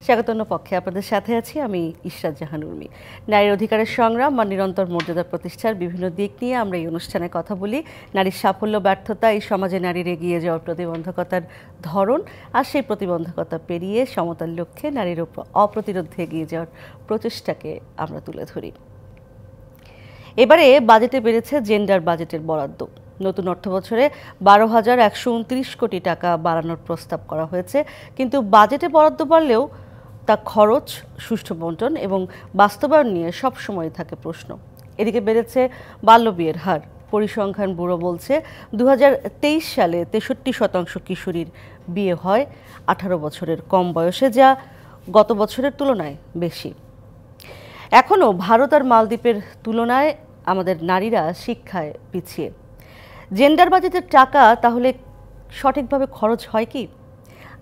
স্বাগতন্য পক্ষে আপনাদের সাথে আছি আমি ইশরাত জাহান উর্মি। নারীর অধিকারের সংগ্রাম বা নিরন্তর মর্যাদা প্রতিষ্ঠার বিভিন্ন দিক নিয়ে আমরা এই অনুষ্ঠানে কথা বলি। নারীর সাফল্য, ব্যর্থতা, এই সমাজে নারীর এগিয়ে যাওয়ার প্রতিবন্ধকতার ধরন আর সেই প্রতিবন্ধকতা পেরিয়ে সমতার লক্ষ্যে নারীর অপ্রতিরোধে এগিয়ে যাওয়ার প্রচেষ্টাকে আমরা তুলে ধরি। এবারে বাজেটে বেড়েছে জেন্ডার বাজেটের বরাদ্দ। নতুন অর্থবছরে 12,129 কোটি টাকা বাড়ানোর প্রস্তাব করা হয়েছে, কিন্তু বাজেটে বরাদ্দ বাড়লেও তা খরচ, সুষ্ঠু বণ্টন এবং বাস্তবায়ন নিয়ে সবসময় থাকে প্রশ্ন। এদিকে বেড়েছে বাল্যবিয়ের হার। পরিসংখ্যান ব্যুরো বলছে 2023 সালে 63% কিশোরীর বিয়ে হয় 18 বছরের কম বয়সে, যা গত বছরের তুলনায় বেশি। এখনও ভারত আর মালদ্বীপের তুলনায় আমাদের নারীরা শিক্ষায় পিছিয়ে। জেন্ডার বাজেটের টাকা তাহলে সঠিকভাবে খরচ হয় কি?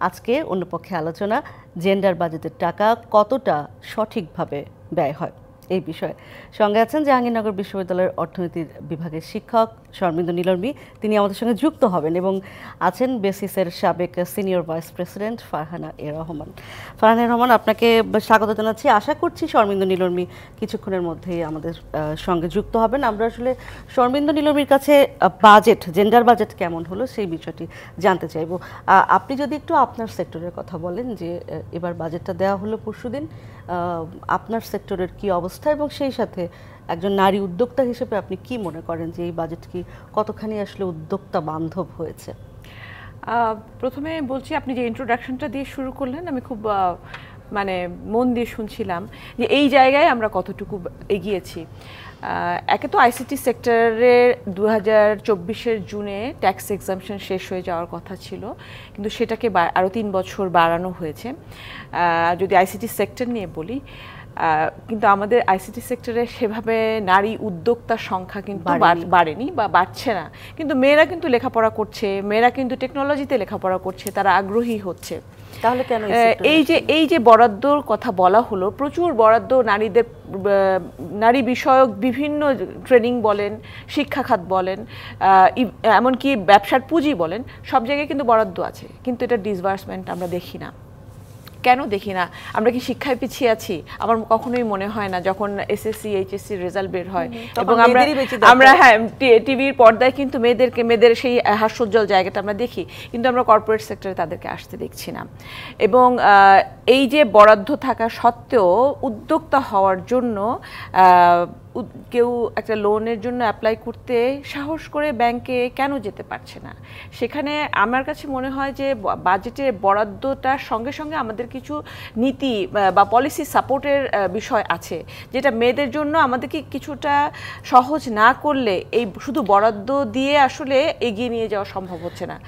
আজকে অন্য পক্ষে আলোচনা, জেন্ডার বাজেটের টাকা কতটা সঠিকভাবে ব্যয় হয় এই বিষয়ে। সঙ্গে আছেন জাহাঙ্গীরনগর বিশ্ববিদ্যালয়ের অর্থনীতির বিভাগের শিক্ষক শর্মিন্দু নীলর্মী, তিনি আমাদের সঙ্গে যুক্ত হবেন, এবং আছেন বেসিসের সাবেক সিনিয়র ভাইস প্রেসিডেন্ট ফারহানা এ রহমান। ফারহানা এ রহমান, আপনাকে স্বাগত জানাচ্ছি। আশা করছি শর্মিন্দু নীলর্মী কিছুক্ষণের মধ্যেই আমাদের সঙ্গে যুক্ত হবেন। আমরা আসলে শর্মিন্দু নীলর্মীর কাছে বাজেট, জেন্ডার বাজেট কেমন হলো সেই বিষয়টি জানতে চাইব। আপনি যদি একটু আপনার সেক্টরের কথা বলেন, যে এবার বাজেটটা দেওয়া হলো পরশুদিন, আপনার সেক্টরের কি অবস্থা এবং সেই সাথে একজন নারী উদ্যোক্তা হিসেবে আপনি কি মনে করেন যে এই বাজেট কি কতখানি আসলে উদ্যোক্তা বান্ধব হয়েছে? প্রথমে বলছি, আপনি যে ইন্ট্রোডাকশনটা দিয়ে শুরু করলেন, আমি খুব মানে মন দিয়ে শুনছিলাম যে এই জায়গায় আমরা কতটুকু এগিয়েছি। একে তো আইসিটি সেক্টরের 2024-এর জুনে ট্যাক্স এক্সাম্পশন শেষ হয়ে যাওয়ার কথা ছিল, কিন্তু সেটাকে আরও 3 বছর বাড়ানো হয়েছে। যদি আইসিটি সেক্টর নিয়ে বলি, কিন্তু আমাদের আইসিটি সেক্টরে সেভাবে নারী উদ্যোক্তার সংখ্যা কিন্তু বাড়েনি বা বাড়ছে না। কিন্তু মেয়েরা কিন্তু লেখাপড়া করছে, মেয়েরা কিন্তু টেকনোলজিতে লেখাপড়া করছে, তারা আগ্রহী হচ্ছে। তাহলে কেন এই যে বরাদ্দর কথা বলা হলো, প্রচুর বরাদ্দ নারীদের, নারী বিষয়ক বিভিন্ন ট্রেনিং বলেন, শিক্ষা খাত বলেন, এমনকি ব্যবসার পুঁজি বলেন, সব জায়গায় কিন্তু বরাদ্দ আছে, কিন্তু এটা ডিসবার্সমেন্ট আমরা দেখি না। কেন দেখি না? আমরা কি শিক্ষায় পিছিয়ে আছি? আমার কখনোই মনে হয় না। যখন এসএসসি এইচএসসি রেজাল্ট বের হয় এবং আমরা হ্যাঁ টিভির পর্দায় কিন্তু মেয়েদের সেই হাস্যোজ্জ্বল জায়গাটা আমরা দেখি, কিন্তু আমরা কর্পোরেট সেক্টরে তাদেরকে আসতে দেখছি না। এবং এই যে বরাদ্দ থাকা সত্ত্বেও উদ্যোক্তা হওয়ার জন্য কেউ একটা লোনের জন্য অ্যাপ্লাই করতে সাহস করে ব্যাংকে কেন যেতে পারছে না? সেখানে আমার কাছে মনে হয় যে বাজেটের বরাদ্দটার সঙ্গে সঙ্গে আমাদের কিছু নীতি বা পলিসি সাপোর্টের বিষয় আছে, যেটা মেয়েদের জন্য আমাদেরকে কিছুটা সহজ না করলে এই শুধু বরাদ্দ দিয়ে আসলে এগিয়ে নিয়ে যাওয়া সম্ভব হচ্ছে না।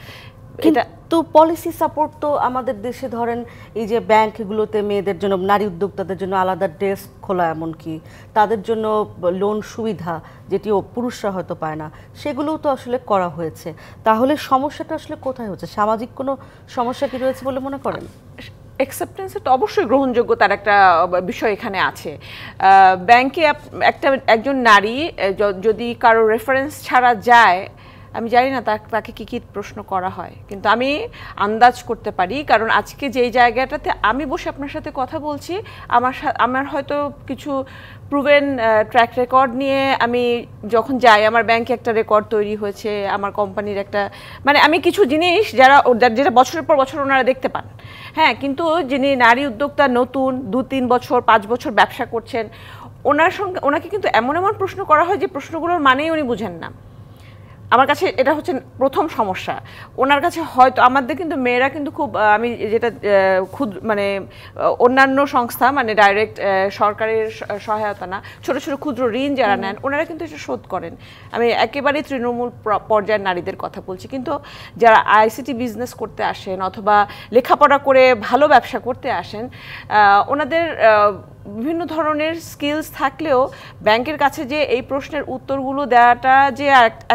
কিন্তু পলিসি সাপোর্ট তো আমাদের দেশে, ধরেন এই যে ব্যাংকগুলোতে মেয়েদের জন্য, নারী উদ্যোক্তাদের জন্য আলাদা ডেস্ক খোলা, এমনকি তাদের জন্য লোন সুবিধা যেটিও পুরুষরা হয়তো পায় না, সেগুলোও তো আসলে করা হয়েছে। তাহলে সমস্যাটা আসলে কোথায় হচ্ছে? সামাজিক কোনো সমস্যা কি রয়েছে বলে মনে করেন? অ্যাকসেপ্টেন্সের তো অবশ্যই গ্রহণযোগ্যতার একটা বিষয় এখানে আছে। ব্যাংকে একজন নারী যদি কারো রেফারেন্স ছাড়া যায়, আমি জানি না তাকে কি প্রশ্ন করা হয়, কিন্তু আমি আন্দাজ করতে পারি। কারণ আজকে যেই জায়গাটাতে আমি বসে আপনার সাথে কথা বলছি, আমার হয়তো কিছু প্রুভেন ট্র্যাক রেকর্ড নিয়ে আমি যখন যাই, আমার ব্যাংকে একটা রেকর্ড তৈরি হয়েছে, আমার কোম্পানির একটা, মানে আমি কিছু জিনিস যেটা বছরের পর বছর ওনারা দেখতে পান। হ্যাঁ, কিন্তু যিনি নারী উদ্যোক্তা, নতুন 2-3 বছর 5 বছর ব্যবসা করছেন, ওনাকে কিন্তু এমন প্রশ্ন করা হয় যে প্রশ্নগুলোর মানেই উনি বুঝেন না। আমার কাছে এটা হচ্ছে প্রথম সমস্যা। ওনার কাছে হয়তো আমাদের কিন্তু মেয়েরা কিন্তু খুব, আমি যেটা মানে অন্যান্য সংস্থা, মানে ডাইরেক্ট সরকারের সহায়তা না, ছোট ছোট ক্ষুদ্র ঋণ যারা নেন, ওনারা কিন্তু এটা শোধ করেন। আমি একেবারেই তৃণমূল পর্যায়ের নারীদের কথা বলছি। কিন্তু যারা আইসিটি বিজনেস করতে আসেন অথবা লেখাপড়া করে ভালো ব্যবসা করতে আসেন, ওনাদের বিভিন্ন ধরনের স্কিলস থাকলেও ব্যাংকের কাছে যে এই প্রশ্নের উত্তরগুলো দেওয়াটা যে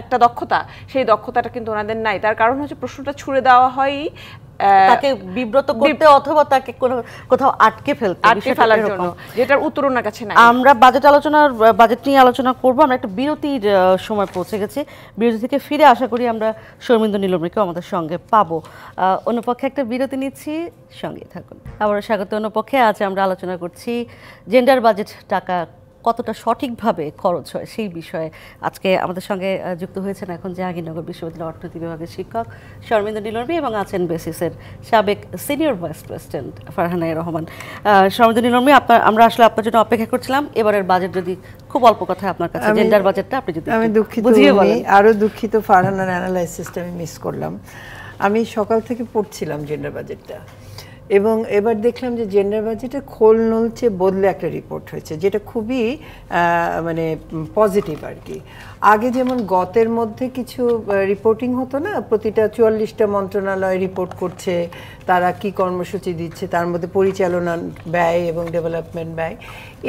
একটা দক্ষতা, সেই দক্ষতাটা কিন্তু ওনাদের নাই। তার কারণ হচ্ছে প্রশ্নটা ছুড়ে দেওয়া হয় তাকে বিব্রত করতে অথবা তাকে কোথাও আটকে ফেলার জন্য, যেটার উত্তর ওনার কাছে নাই। আমরা বাজেট নিয়ে আলোচনা করব। আমরা একটা বিরতির সময় পৌঁছে গেছি। বিরতি থেকে ফিরে আশা করি আমরা শর্মিন্দু নীলমণিকে আমাদের সঙ্গে পাবো। অনুপক্ষে একটা বিরতি নিচ্ছি, সঙ্গে থাকুন। আবারও স্বাগত অনুপক্ষে। আজ আমরা আলোচনা করছি জেন্ডার বাজেট টাকা কতটা সঠিকভাবে খরচ হয় সেই বিষয়ে। আজকে আমাদের সঙ্গে যুক্ত হয়েছেন এখন জাহাঙ্গীরনগর বিশ্ববিদ্যালয়ের অর্থনীতি বিভাগের শিক্ষক শর্মিন্দু নীলমণি এবং আছেন বেসিসের সাবেক senior vice president Farhana Rahman. Sharmindu Nilmoni, আমরা আসলে আপনার জন্য অপেক্ষা করছিলাম। এবারের বাজেট যদি খুব অল্প কথা আপনার কাছে জেন্ডার বাজেটটা আপনি যদি আমি দুঃখিত, আরো দুঃখিত, ফারহানার অ্যানালাইসিসটা আমি মিস করলাম। আমি সকাল থেকে পড়ছিলাম জেন্ডার বাজেটটা এবং এবার দেখলাম যে জেন্ডার বাজেটে খোল নলচে বদলে একটা রিপোর্ট হয়েছে, যেটা খুবই মানে পজিটিভ আর কি। আগে যেমন গতের মধ্যে কিছু রিপোর্টিং হতো না, প্রতিটা 44টা মন্ত্রণালয় রিপোর্ট করছে তারা কি কর্মসূচি দিচ্ছে, তার মধ্যে পরিচালনা ব্যয় এবং ডেভেলপমেন্ট ব্যয়।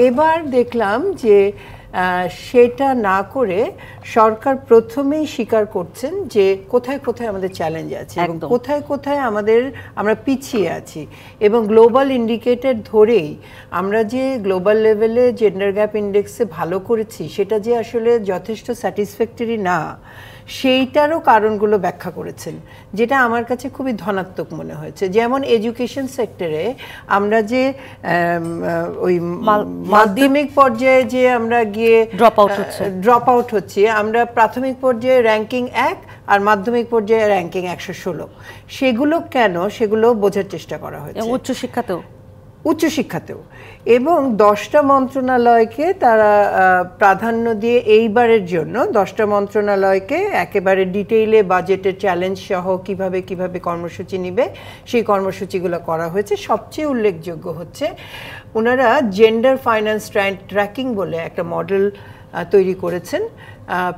এবার দেখলাম যে সেটা না করে সরকার প্রথমেই স্বীকার করছেন যে কোথায় কোথায় আমাদের চ্যালেঞ্জ আছে এবং কোথায় কোথায় আমরা পিছিয়ে আছি, এবং গ্লোবাল ইন্ডিকেটর ধরেই আমরা যে গ্লোবাল লেভেলে জেন্ডার গ্যাপ ইন্ডেক্সে ভালো করেছি সেটা যে আসলে যথেষ্ট স্যাটিসফ্যাক্টরি না, সেইটারও কারণগুলো ব্যাখ্যা করেছেন, যেটা আমার কাছে খুবই ধনাত্মক মনে হয়েছে। যেমন এডুকেশন সেক্টরে আমরা যে ওই মাধ্যমিক পর্যায়ে যে আমরা গিয়ে ড্রপ আউট হচ্ছি, আমরা প্রাথমিক পর্যায়ে র্যাঙ্কিং 1 আর মাধ্যমিক পর্যায়ে র্যাঙ্কিং 116, সেগুলো কেন, সেগুলো বোঝার চেষ্টা করা হয়েছে। উচ্চশিক্ষাতেও এবং 10টা মন্ত্রণালয়কে তারা প্রাধান্য দিয়ে এইবারের জন্য 10টা মন্ত্রণালয়কে একেবারে ডিটেইলে বাজেটের চ্যালেঞ্জ সহ কিভাবে কিভাবে কর্মসূচি নিবে সেই কর্মসূচিগুলো করা হয়েছে। সবচেয়ে উল্লেখযোগ্য হচ্ছে ওনারা জেন্ডার ফাইন্যান্স ট্র্যাকিং বলে একটা মডেল তৈরি করেছেন,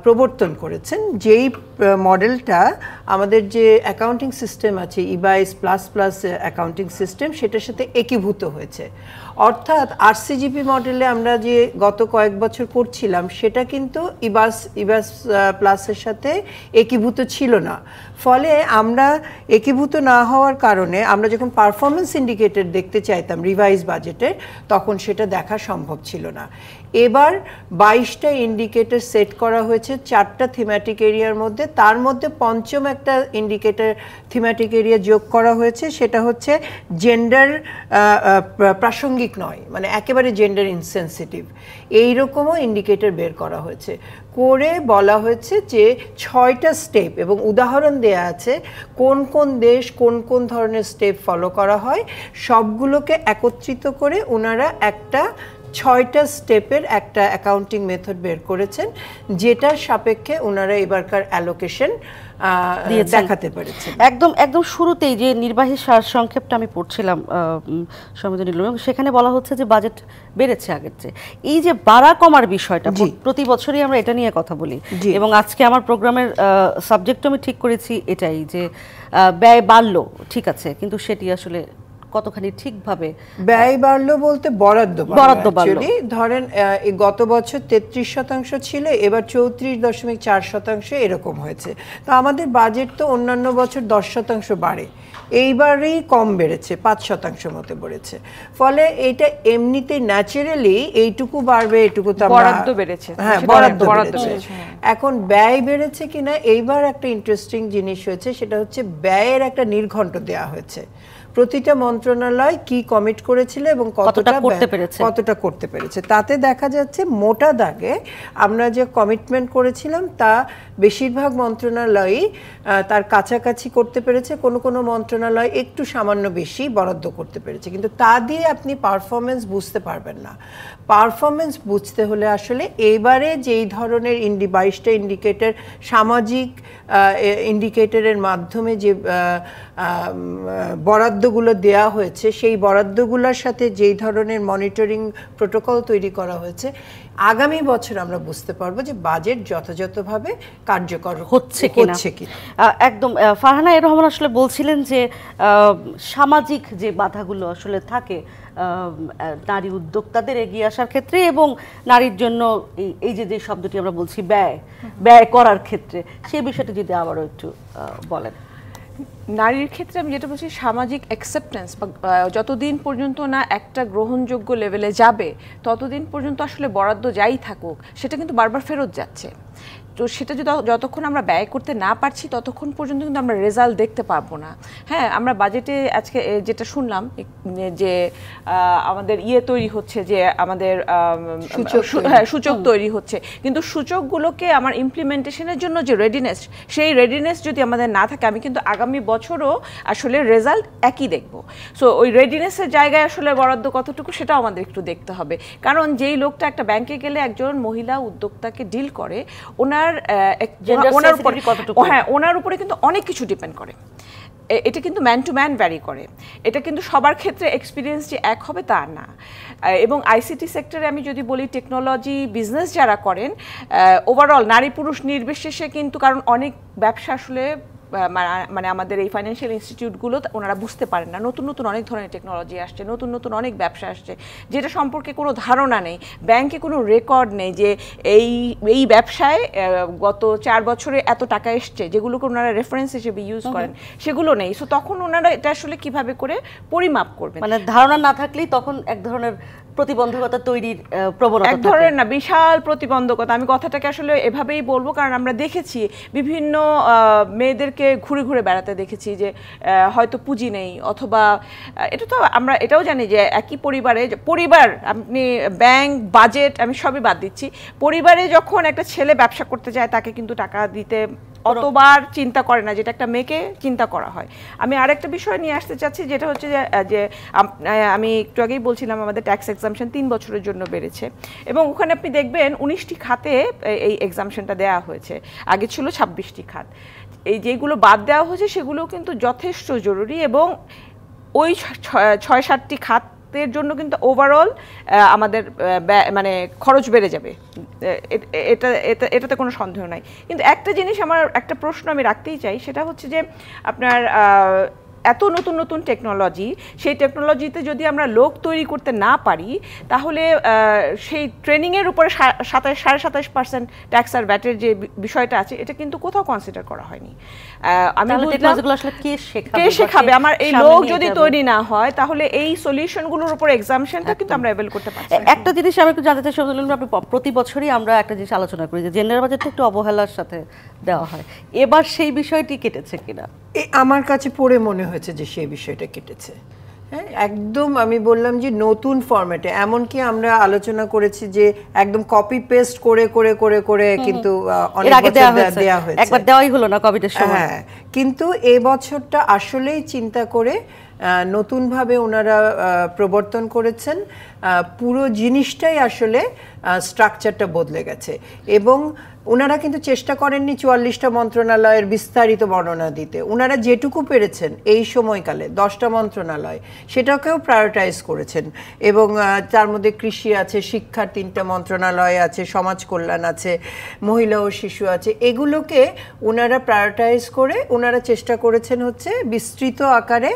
প্রবর্তন করেছেন, যেই মডেলটা আমাদের যে অ্যাকাউন্টিং সিস্টেম আছে ইবাইস প্লাস অ্যাকাউন্টিং সিস্টেম সেটার সাথে একীভূত হয়েছে। অর্থাৎ আরসিজিপি মডেলে আমরা যে গত কয়েক বছর করছিলাম সেটা কিন্তু ইবাস প্লাসের সাথে একীভূত ছিল না। ফলে আমরা একীভূত না হওয়ার কারণে আমরা যখন পারফরমেন্স ইন্ডিকেটর দেখতে চাইতাম রিভাইজ বাজেটে, তখন সেটা দেখা সম্ভব ছিল না। এবার 22টা ইন্ডিকেটর সেট করা হয়েছে 4টা থিম্যাটিক এরিয়ার মধ্যে, তার মধ্যে পঞ্চম একটা ইন্ডিকেটর থিম্যাটিক এরিয়া যোগ করা হয়েছে, সেটা হচ্ছে জেন্ডার প্রাসঙ্গিক নয়, মানে একেবারে জেন্ডার ইনসেনসিটিভ, এইরকমও ইন্ডিকেটর বের করা হয়েছে। করে বলা হয়েছে যে 6টা স্টেপ এবং উদাহরণ দেয়া আছে কোন কোন দেশ কোন কোন ধরনের স্টেপ ফলো করা হয়, সবগুলোকে একত্রিত করে ওনারা একটা 6টা স্টেপের একটা অ্যাকাউন্টিং মেথড বের করেছেন, যেটার সাপেক্ষে ওনারা এবারকার অ্যালোকেশন দেখাতে পেরেছেন। একদম শুরুতেই যে নির্বাহী সারসংক্ষেপটা আমি পড়ছিলাম শর্মিন্দু নীলমণি, সেখানে বলা হচ্ছে যে বাজেট বেড়েছে আগের চেয়ে। এই যে বাড়া কমার বিষয়টা, প্রতি বছরই আমরা এটা নিয়ে কথা বলি এবং আজকে আমার প্রোগ্রামের সাবজেক্টও আমি ঠিক করেছি এটাই, যে ব্যয় বাড়লো ঠিক আছে, কিন্তু সেটি আসলে কতখানি ঠিকভাবে ব্যয় বাড়লো বলতে বরাদ্দ বাড়লো। ধরেন গত বছর 33% ছিল, এবার 34.4% এরকম হয়েছে। তো আমাদের বাজেট তো অন্যান্য বছর 10% বাড়ে, এইবারেই কম বেড়েছে, 5% মতো বেড়েছে। ফলে এটা এমনিতে ন্যাচারালি এইটুকু বাড়বে, এটুকু তো বরাদ্দ বেড়েছে। হ্যাঁ, বরাদ্দ বেড়েছে। এখন ব্যয় বেড়েছে কিনা, এইবার একটা ইন্টারেস্টিং জিনিস হয়েছে, সেটা হচ্ছে ব্যয়ের একটা নির্ঘণ্ট দেওয়া হয়েছে। প্রতিটা মন্ত্রণালয় কি কমিট করেছিল এবং কতটা করতে পেরেছে, তাতে দেখা যাচ্ছে মোটা দাগে আমরা যে কমিটমেন্ট করেছিলাম তা বেশিরভাগ মন্ত্রণালয়ই তার কাছাকাছি করতে পেরেছে, কোনো কোনো মন্ত্রণালয় একটু সামান্য বেশি বরাদ্দ করতে পেরেছে। কিন্তু তা দিয়ে আপনি পারফরমেন্স বুঝতে পারবেন না। পারফরমেন্স বুঝতে হলে আসলে এবারে যেই ধরনের 22টা ইন্ডিকেটর, সামাজিক ইন্ডিকেটরের মাধ্যমে যে বরাদ্দগুলো দেয়া হয়েছে, সেই বরাদ্দগুলোর সাথে যেই ধরনের মনিটরিং প্রোটোকল তৈরি করা হয়েছে, আগামী বছর আমরা বুঝতে পারবো যে বাজেট যথাযথভাবে কার্যকর হচ্ছে কিনা। একদম ফারহানা রহমান আসলে বলছিলেন যে সামাজিক যে বাধাগুলো আসলে থাকে নারী উদ্যোক্তাদের এগিয়ে আসার ক্ষেত্রে এবং নারীর জন্য এই যে শব্দটি আমরা বলছি ব্যয় করার ক্ষেত্রে, সেই বিষয়টি যদি আবারও একটু বলেন। নারীর ক্ষেত্রে আমি যেটা বলছি, সামাজিক অ্যাকসেপ্টেন্স বা যতদিন পর্যন্ত না একটা গ্রহণযোগ্য লেভেলে যাবে ততদিন পর্যন্ত আসলে বরাদ্দ যাই থাকুক সেটা কিন্তু বারবার ফেরত যাচ্ছে। তো সেটা যতক্ষণ আমরা ব্যয় করতে না পারছি ততক্ষণ পর্যন্ত কিন্তু আমরা রেজাল্ট দেখতে পারবো না। হ্যাঁ, আমরা বাজেটে আজকে যেটা শুনলাম যে আমাদের তৈরি হচ্ছে, যে আমাদের সূচক তৈরি হচ্ছে, কিন্তু সূচকগুলোকে আমার ইমপ্লিমেন্টেশনের জন্য যে রেডিনেস, সেই রেডিনেস যদি আমাদের না থাকে, আমি কিন্তু আগামী বছরও আসলে রেজাল্ট একই দেখবো। সো ওই রেডিনেসের জায়গায় আসলে বরাদ্দ কতটুকু সেটাও আমাদের একটু দেখতে হবে। কারণ যেই লোকটা একটা ব্যাংকে গেলে একজন মহিলা উদ্যোক্তাকে ডিল করে, ওনার উপরে কিন্তু অনেক কিছু ডিপেন্ড করে। এটা কিন্তু ম্যান টু ম্যান ভ্যারি করে। এটা কিন্তু সবার ক্ষেত্রে এক্সপিরিয়েন্স যে এক হবে তা না। এবং আইসিটি সেক্টরে আমি যদি বলি, টেকনোলজি বিজনেস যারা করেন, ওভারঅল নারী পুরুষ নির্বিশেষে কিন্তু, কারণ অনেক ব্যবসা আসলে মানে আমাদের এই ফাইন্যান্সিয়াল ইনস্টিটিউটগুলো ওনারা বুঝতে পারেন না। নতুন নতুন অনেক ধরনের টেকনোলজি আসছে, নতুন নতুন অনেক ব্যবসা আসছে, যেটা সম্পর্কে কোনো ধারণা নেই, ব্যাংকে কোনো রেকর্ড নেই যে এই ব্যবসায় গত 4 বছরে এত টাকা এসছে, যেগুলোকে ওনারা রেফারেন্স হিসেবে ইউজ করেন, সেগুলো নেই। সো তখন ওনারা এটা আসলে কিভাবে করে পরিমাপ করবেন? মানে ধারণা না থাকলেই তখন এক ধরনের প্রতিবন্ধকতা তৈরির প্রবণতা, এক ধরনের না, বিশাল প্রতিবন্ধকতা। আমি কথাটাকে আসলে এভাবেই বলবো, কারণ আমরা দেখেছি বিভিন্ন মেয়েদেরকে ঘুরে ঘুরে বেড়াতে দেখেছি, যে হয়তো পুঁজি নেই, অথবা এটা তো আমরা এটাও জানি যে একই পরিবার, আপনি ব্যাংক, বাজেট, আমি সবই বাদ দিচ্ছি, পরিবারে যখন একটা ছেলে ব্যবসা করতে যায় তাকে কিন্তু টাকা দিতে অতবার চিন্তা করে না, যেটা একটা মেয়েকে চিন্তা করা হয়। আমি আরেকটা বিষয় নিয়ে আসতে চাচ্ছি, যেটা হচ্ছে যে আমি একটু আগেই বলছিলাম আমাদের ট্যাক্স এক্সামশন 3 বছরের জন্য বেড়েছে, এবং ওখানে আপনি দেখবেন 19টি খাতে এই এক্সামশনটা দেওয়া হয়েছে, আগে ছিল 26টি খাত। এই যেগুলো বাদ দেওয়া হয়েছে সেগুলো কিন্তু যথেষ্ট জরুরি, এবং ওই 6-7টি খাত জন্য কিন্তু ওভারঅল আমাদের মানে খরচ বেড়ে যাবে, এটাতে কোনো সন্দেহ নাই। কিন্তু একটা জিনিস, আমার একটা প্রশ্ন আমি রাখতেই চাই, সেটা হচ্ছে যে আপনার এত নতুন নতুন টেকনোলজি, সেই টেকনোলজিতে যদি আমরা লোক তৈরি করতে না পারি, তাহলে সেই ট্রেনিংয়ের উপরে 27.5% ট্যাক্স আর ভ্যাটের যে বিষয়টা আছে, এটা কিন্তু কোথাও কনসিডার করা হয়নি। আমি কে শেখাবে? আমার এই লোক যদি তৈরি না হয়, তাহলে এই সলিউশনগুলোর উপর এক্সামশনটা কিন্তু আমরা অ্যাভেল করতে পারছি। একটা জিনিস আমি একটু জানতে চাই, আপনি প্রতি বছরই আমরা একটা জিনিস আলোচনা করি যে জেনারেল বাজেটটা একটু অবহেলার সাথে দেওয়া হয়, এবার সেই বিষয়টি কেটেছে কিনা? আমার কাছে পড়ে মনে হয়েছে যে সেই বিষয়টা কেটেছে। হ্যাঁ, একদম আমি বললাম যে নতুন ফরম্যাটে, এমনকি আমরা আলোচনা করেছি যে একদম কপি পেস্ট করে করে করে করে কিন্তু অনেক বছর দেওয়া হয়েছে, একবার দেওয়াই হলো না কোভিডের সময়। হ্যাঁ, কিন্তু এই বছরটা আসলেই চিন্তা করে নতুনভাবে ওনারা প্রবর্তন করেছেন। পুরো জিনিসটাই আসলে স্ট্রাকচারটা বদলে গেছে, এবং ওনারা কিন্তু চেষ্টা করেননি 44টা মন্ত্রণালয়ের বিস্তারিত বর্ণনা দিতে। ওনারা যেটুকু পেরেছেন এই সময়কালে 10টা মন্ত্রণালয়, সেটাকেও প্রায়োরিটাইজ করেছেন, এবং তার মধ্যে কৃষি আছে, শিক্ষার 3টা মন্ত্রণালয় আছে, সমাজ কল্যাণ আছে, মহিলা ও শিশু আছে, এগুলোকে ওনারা প্রায়োরিটাইজ করে ওনারা চেষ্টা করেছেন হচ্ছে বিস্তৃত আকারে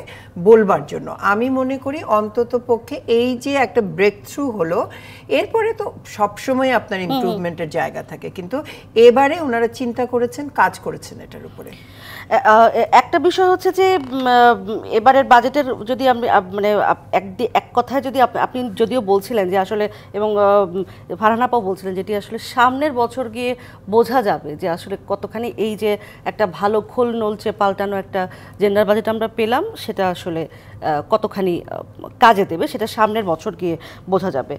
বলবার জন্য। আমি মনে করি অন্তত পক্ষে এই যে একটা ব্রেক থ্রু হলো, এরপরে তো সবসময় আপনার ইমপ্রুভমেন্টের জায়গা থাকে, কিন্তু এবারে ওনারা চিন্তা করেছেন, কাজ করেছেন এটার উপরে। একটা বিষয় হচ্ছে যে এবারের বাজেটের যদি আমি মানে এক কথায় যদি আপনি যদিও বলছিলেন যে আসলে, এবং ফারহান আপাও বলছিলেন যেটি আসলে সামনের বছর গিয়ে বোঝা যাবে যে আসলে কতখানি এই যে একটা ভালো খোল নলচে পাল্টানো একটা জেনারেল বাজেট আমরা পেলাম, সেটা আসলে কতখানি কাজে দেবে, সেটা সামনের বছর গিয়ে বোঝা যাবে।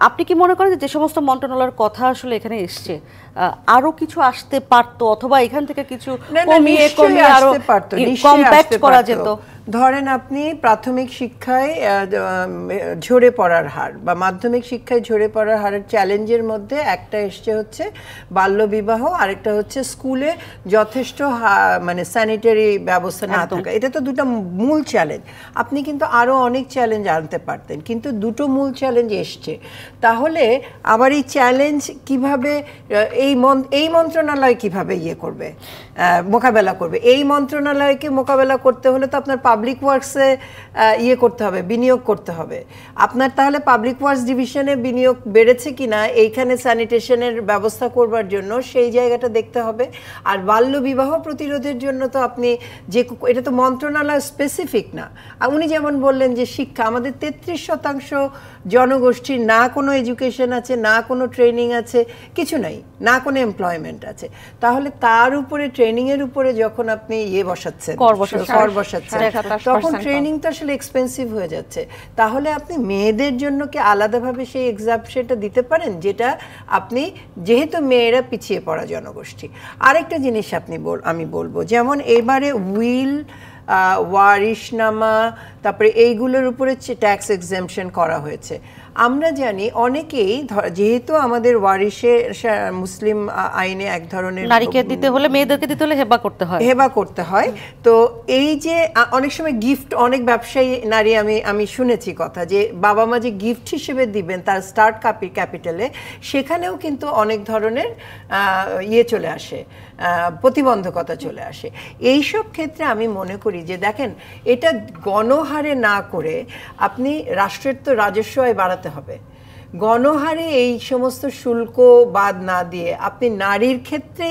আপনি কি মনে করেন যে সমস্ত মন্ত্রণালয়ের কথা আসলে এখানে এসছে, আরো কিছু আসতে পারতো, অথবা এখান থেকে কিছু কমিয়ে আরো কম্প্যাক্ট করা যেত? ধরেন আপনি প্রাথমিক শিক্ষায় ঝরে পড়ার হার বা মাধ্যমিক শিক্ষায় ঝরে পড়ার হারের চ্যালেঞ্জের মধ্যে একটা এসছে হচ্ছে বাল্যবিবাহ, আরেকটা হচ্ছে স্কুলে যথেষ্ট মানে স্যানিটারি ব্যবস্থা না থাকা। এটা তো দুটো মূল চ্যালেঞ্জ। আপনি কিন্তু আরো অনেক চ্যালেঞ্জ আনতে পারতেন, কিন্তু দুটো মূল চ্যালেঞ্জ এসছে। তাহলে আবার এই চ্যালেঞ্জ কিভাবে এই মন্ত্রণালয় কিভাবে ইয়ে করবে, মোকাবেলা করবে? এই মন্ত্রণালয়কে মোকাবেলা করতে হলে তো আপনার পাবলিক ওয়ার্কসে ইয়ে করতে হবে, বিনিয়োগ করতে হবে। আপনার তাহলে পাবলিক ওয়ার্কস ডিভিশনে বিনিয়োগ বেড়েছে কিনা এইখানে স্যানিটেশনের ব্যবস্থা করবার জন্য সেই জায়গাটা দেখতে হবে। আর বাল্য বিবাহ প্রতিরোধের জন্য তো আপনি যে, এটা তো মন্ত্রণালয় স্পেসিফিক না। উনি যেমন বললেন যে শিক্ষা, আমাদের 33% জনগোষ্ঠীর না কোনো এডুকেশন আছে, না কোনো ট্রেনিং আছে, কিছু নাই, না কোনো এমপ্লয়মেন্ট আছে। তাহলে তার উপরে ট্রেনিংয়ের উপরে যখন আপনি ইয়ে বসাচ্ছেন, কর বসাচ্ছেন, তখন ট্রেনিং তো আসলে এক্সপেন্সিভ হয়ে যাচ্ছে। তাহলে আপনি মেয়েদের জন্য কি আলাদাভাবে সেই এক্সাম্পশনটা দিতে পারেন, যেটা আপনি, যেহেতু মেয়েরা পিছিয়ে পড়া জনগোষ্ঠী। আরেকটা জিনিস আমি বলবো, যেমন এবারে উইল, ওয়ারিশনামা, তারপরে এইগুলোর উপরে ট্যাক্স এক্সেম্পশন করা হয়েছে। আমরা জানি অনেকেই, যেহেতু আমাদের ওয়ারিশে মুসলিম আইনে এক ধরনের, নারীকে দিতে হলে, মেয়েদেরকে দিতে হলে হেবা করতে হয়। তো এই যে অনেক সময় গিফট, অনেক ব্যবসায়ী নারী, আমি শুনেছি কথা যে বাবা মা যে গিফট হিসেবে দিবেন তার স্টার্ট ক্যাপিটালে, সেখানেও কিন্তু অনেক ধরনের ইয়ে চলে আসে, প্রতিবন্ধকতা চলে আসে। এইসব ক্ষেত্রে আমি মনে করি যে দেখেন, এটা গণহারে না করে আপনি রাষ্ট্রের তো রাজস্ব আয় বাড়াতে হবে। গণহারে এই সমস্ত শুল্ক বাদ না দিয়ে আপনি নারীর ক্ষেত্রে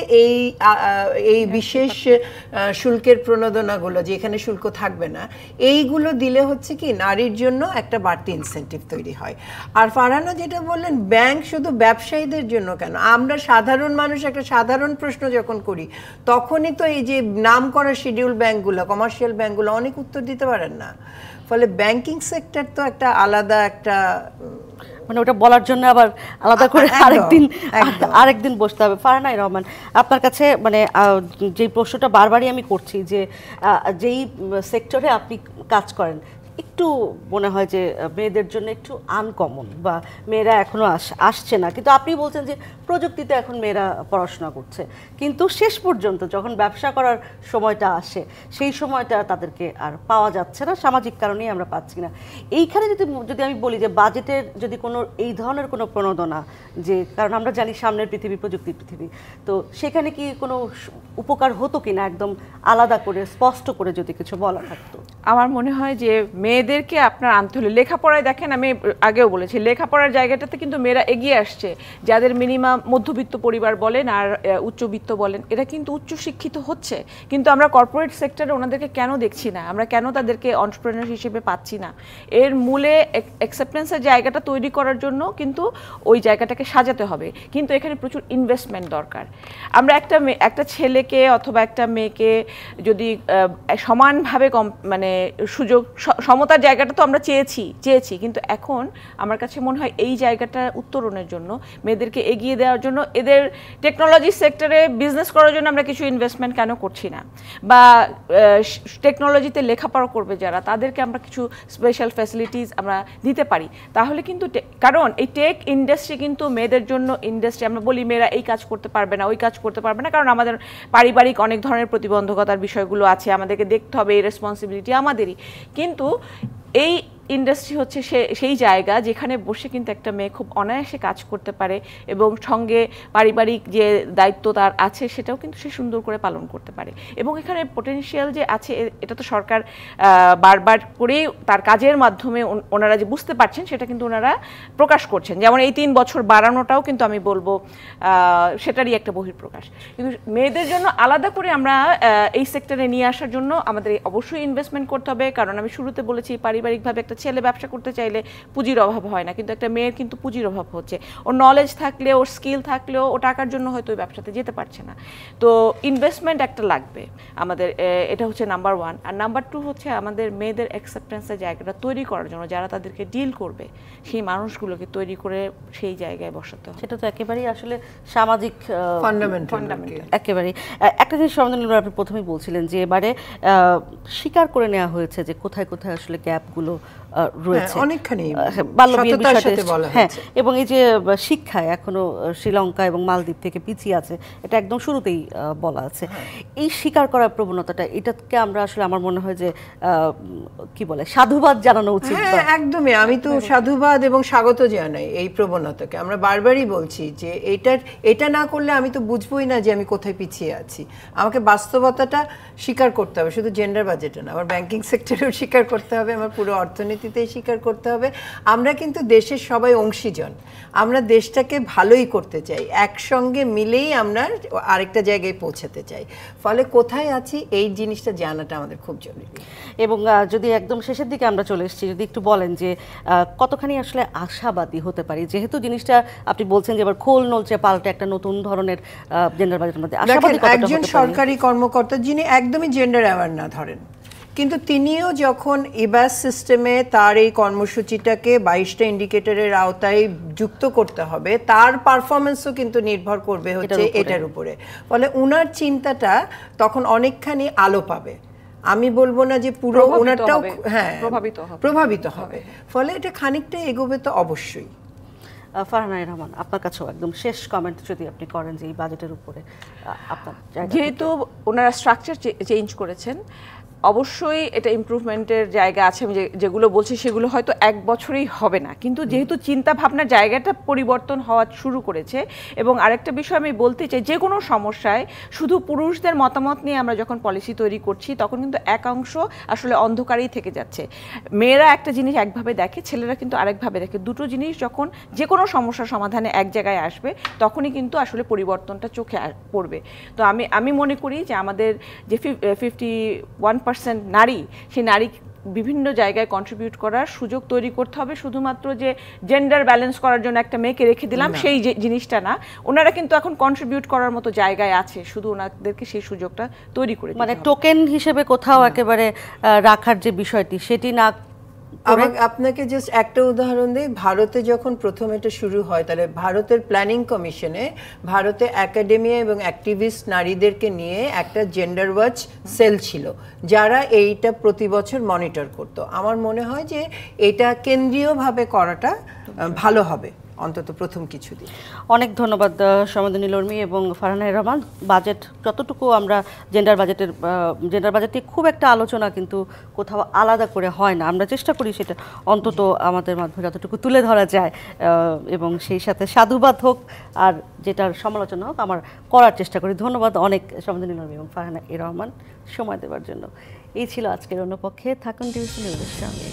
এই বিশেষ শুল্কের প্রণোদনাগুলো, যেখানে শুল্ক থাকবে না, এইগুলো দিলে হচ্ছে কি নারীর জন্য একটা বাড়তি ইনসেন্টিভ তৈরি হয়। আর ফারহানা যেটা বললেন, ব্যাংক শুধু ব্যবসায়ীদের জন্য কেন, আমরা সাধারণ মানুষ একটা সাধারণ প্রশ্ন যখন করি, তখনই তো এই যে নাম করা শিডিউল ব্যাংকগুলো, কমার্শিয়াল ব্যাংকগুলো অনেক উত্তর দিতে পারেন না। ফলে ব্যাংকিং সেক্টর তো একটা আলাদা একটা, মানে ওটা বলার জন্য আবার আলাদা করে আরেকদিন বসতে হবে। ফারহানা রহমান, আপনার কাছে মানে যে প্রশ্নটা বারবারই আমি করছি, যে যেই সেক্টরে আপনি কাজ করেন, একটু মনে হয় যে মেয়েদের জন্য একটু আনকমন, বা মেয়েরা এখনো আসছে না, কিন্তু আপনি বলছেন যে প্রযুক্তিতে এখন মেয়েরা পড়াশোনা করছে, কিন্তু শেষ পর্যন্ত যখন ব্যবসা করার সময়টা আসে, সেই সময়টা তাদেরকে আর পাওয়া যাচ্ছে না, সামাজিক কারণেই আমরা পাচ্ছি না। এইখানে যদি আমি বলি যে বাজেটের যদি কোনো এই ধরনের কোনো প্রণোদনা, যে কারণ আমরা জানি সামনের পৃথিবী প্রযুক্তির পৃথিবী, তো সেখানে কি কোনো উপকার হতো কিনা, একদম আলাদা করে স্পষ্ট করে যদি কিছু বলা থাকতো। আমার মনে হয় যে মেয়েদেরকে আপনার আনতে হলে, লেখাপড়ায় দেখেন, আমি আগেও বলেছি, লেখাপড়ার জায়গাটাতে কিন্তু মেয়েরা এগিয়ে আসছে। যাদের মিনিমাম মধ্যবিত্ত পরিবার বলেন আর উচ্চবিত্ত বলেন, এরা কিন্তু উচ্চশিক্ষিত হচ্ছে, কিন্তু আমরা কর্পোরেট সেক্টরে ওনাদেরকে কেন দেখছি না, আমরা কেন তাদেরকে এন্টারপ্রেনার হিসেবে পাচ্ছি না? এর মূলে অ্যাকসেপ্টেন্সের জায়গাটা তৈরি করার জন্য কিন্তু ওই জায়গাটাকে সাজাতে হবে, কিন্তু এখানে প্রচুর ইনভেস্টমেন্ট দরকার। আমরা একটা ছেলেকে অথবা একটা মেয়েকে যদি সমানভাবে মানে সুযোগ সমতার জায়গাটা তো আমরা চেয়েছি, কিন্তু এখন আমার কাছে মনে হয় এই জায়গাটা উত্তরণের জন্য, মেয়েদেরকে এগিয়ে দেওয়ার জন্য, এদের টেকনোলজি সেক্টরে বিজনেস করার জন্য আমরা কিছু ইনভেস্টমেন্ট কেন করছি না, বা টেকনোলজিতে লেখাপড়া করবে যারা, তাদেরকে আমরা কিছু স্পেশাল ফ্যাসিলিটিস আমরা দিতে পারি। তাহলে কিন্তু, কারণ এই টেক ইন্ডাস্ট্রি কিন্তু মেয়েদের জন্য ইন্ডাস্ট্রি। আমরা বলি মেয়েরা এই কাজ করতে পারবে না, ওই কাজ করতে পারবে না, কারণ আমাদের পারিবারিক অনেক ধরনের প্রতিবন্ধকতার বিষয়গুলো আছে, আমাদেরকে দেখতে হবে, এই রেসপন্সিবিলিটি আমাদেরই। কিন্তু এই ইন্ডাস্ট্রি হচ্ছে সেই জায়গা যেখানে বসে কিন্তু একটা মেয়ে খুব অনায়াসে কাজ করতে পারে, এবং সঙ্গে পারিবারিক যে দায়িত্ব তার আছে সেটাও কিন্তু সে সুন্দর করে পালন করতে পারে। এবং এখানে পটেনশিয়াল যে আছে, এটা তো সরকার বারবার করেই তার কাজের মাধ্যমে ওনারা যে বুঝতে পারছেন, সেটা কিন্তু ওনারা প্রকাশ করছেন। যেমন এই 3 বছর বাড়ানোটাও কিন্তু আমি বলবো সেটারই একটা বহিঃপ্রকাশ। কিন্তু মেয়েদের জন্য আলাদা করে আমরা এই সেক্টরে নিয়ে আসার জন্য আমাদের অবশ্যই ইনভেস্টমেন্ট করতে হবে, কারণ আমি শুরুতে বলেছি পারিবারিকভাবে একটা ছেলে ব্যবসা করতে চাইলে পুঁজির অভাব হয় না, কিন্তু একটা মেয়ের কিন্তু পুঁজির অভাব হচ্ছে। ওর নলেজ থাকলে, ওর স্কিল থাকলেও ও টাকার জন্য হয়তো ওই ব্যবসাতে যেতে পারছে না। তো ইনভেস্টমেন্ট একটা লাগবে আমাদের, এটা হচ্ছে নাম্বার 1। আর নাম্বার 2 হচ্ছে আমাদের মেয়েদের অ্যাকসেপ্টেন্সের জায়গাটা তৈরি করার জন্য, যারা তাদেরকে ডিল করবে সেই মানুষগুলোকে তৈরি করে সেই জায়গায় বসাতে হবে। সেটা তো একেবারেই আসলে সামাজিক ফান্ডামেন্টাল। একেবারেই একটা জিনিস সমাধান আপনি প্রথমেই বলছিলেন যে এবারে স্বীকার করে নেওয়া হয়েছে যে কোথায় কোথায় আসলে গ্যাপগুলো রয়েছে, অনেকখানি বাল্যবিয়ের বিষয়টা, বলা হ্যাঁ, হয়েছে। এবং এই যে শিক্ষায় এখনো শ্রীলঙ্কা এবং মালদ্বীপ থেকে পিছিয়ে আছে, এটা একদম শুরুতেই বলা আছে। এই স্বীকার করার প্রবণতাটা, এটাকে আমরা আসলে আমার মনে হয় যে কি বলে সাধুবাদ জানানো উচিত। হ্যাঁ, একদমই, আমি তো সাধুবাদ এবং স্বাগত জানাই এই প্রবণতাকে। আমরা বারবারই বলছি যে এটা না করলে আমি তো বুঝবোই না যে আমি কোথায় পিছিয়ে আছি। আমাকে বাস্তবতাটা স্বীকার করতে হবে, শুধু জেন্ডার বাজেটে না, আমার ব্যাংকিং সেক্টরেও স্বীকার করতে হবে, আমার পুরো অর্থনীতিতেই স্বীকার করতে হবে। আমরা কিন্তু দেশের সবাই অংশীজন, আমরা দেশটাকে ভালোই করতে চাই, একসঙ্গে মিলেই আমরা আরেকটা জায়গায় পৌঁছাতে চাই। ফলে কোথায় আছি এই জিনিসটা জানাটা আমাদের খুব জরুরি। এবং যদি একদম শেষের দিকে আমরা চলে এসেছি, যদি একটু বলেন যে কতখানি আসলে আশাবাদী হতে পারি, যেহেতু জিনিসটা আপনি বলছেন যে এবার খোল নলচে পাল্টে একটা নতুন ধরনের জেন্ডার বাজেটের মধ্যে আশাবাদী কতটা হতে পারি? একজন সরকারি কর্মকর্তা যিনি একদমই জেন্ডার অ্যাওয়ার না ধরেন, কিন্তু তিনিও যখন ইবাস সিস্টেমে তার এই কর্মসূচিটাকে 22টা ইন্ডিকেটরের আওতায় যুক্ত করতে হবে, তার পারফরমেন্সও কিন্তু নির্ভর করবে হচ্ছে এটার উপরে। ফলে উনার চিন্তাটা তখন অনেকখানি আলো পাবে। আমি বলবো না যে পুরো ওনারটাও, হ্যাঁ, প্রভাবিত হবে। ফলে এটা খানিকটা এগোবে তো অবশ্যই। ফারহানা রহমান, আপনার কাছেও একদম শেষ কমেন্ট যদি আপনি করেন যে এই বাজেটের উপরে আপনার জায়গা। যেহেতু ওনারা স্ট্রাকচার চেঞ্জ করেছেন, অবশ্যই এটা ইমপ্রুভমেন্টের জায়গা আছে। আমি যেগুলো বলছি সেগুলো হয়তো এক বছরেই হবে না, কিন্তু যেহেতু চিন্তা ভাবনার জায়গাটা পরিবর্তন হওয়া শুরু করেছে। এবং আরেকটা বিষয় আমি বলতে চাই, যে কোনো সমস্যায় শুধু পুরুষদের মতামত নিয়ে আমরা যখন পলিসি তৈরি করছি, তখন কিন্তু এক অংশ আসলে অন্ধকারেই থেকে যাচ্ছে। মেয়েরা একটা জিনিস একভাবে দেখে, ছেলেরা কিন্তু আরেকভাবে দেখে। দুটো জিনিস যখন যে কোনো সমস্যার সমাধানে এক জায়গায় আসবে, তখনই কিন্তু আসলে পরিবর্তনটা চোখে পড়বে। তো আমি মনে করি যে আমাদের যে 51% নারী, সেই নারী বিভিন্ন জায়গায় কন্ট্রিবিউট করার সুযোগ তৈরি করতে হবে। শুধুমাত্র যে জেন্ডার ব্যালেন্স করার জন্য একটা মেয়েকে রেখে দিলাম সেই জিনিসটা না, ওনারা কিন্তু এখন কন্ট্রিবিউট করার মতো জায়গায় আছে, শুধু ওনাদেরকে সেই সুযোগটা তৈরি করে, মানে টোকেন হিসেবে কোথাও একেবারে রাখার যে বিষয়টি, সেটি না। আপনাকে জাস্ট একটা উদাহরণ দিই, ভারতে যখন প্রথম এটা শুরু হয়, তাহলে ভারতের প্ল্যানিং কমিশনে ভারতে একাডেমিয়া এবং অ্যাক্টিভিস্ট নারীদেরকে নিয়ে একটা জেন্ডার ওয়াচ সেল ছিল, যারা এইটা প্রতি বছর মনিটর করত। আমার মনে হয় যে এটা কেন্দ্রীয়ভাবে করাটা ভালো হবে, অন্তত প্রথম কিছুদিন। অনেক ধন্যবাদ সমাধানী লর্মী এবং ফারহানা রহমান। বাজেট যতটুকু আমরা জেন্ডার বাজেটে খুব একটা আলোচনা কিন্তু কোথাও আলাদা করে হয় না, আমরা চেষ্টা করি সেটা অন্তত আমাদের মাধ্যমে যতটুকু তুলে ধরা যায়, এবং সেই সাথে সাধুবাদ হোক আর যেটার সমালোচনা হোক আমার করার চেষ্টা করি। ধন্যবাদ অনেক সমাধানী লর্মী এবং ফারহানা রহমান সময় দেওয়ার জন্য। এই ছিল আজকের অন্য পক্ষে। থাকুন টিভি নিউজের সঙ্গে।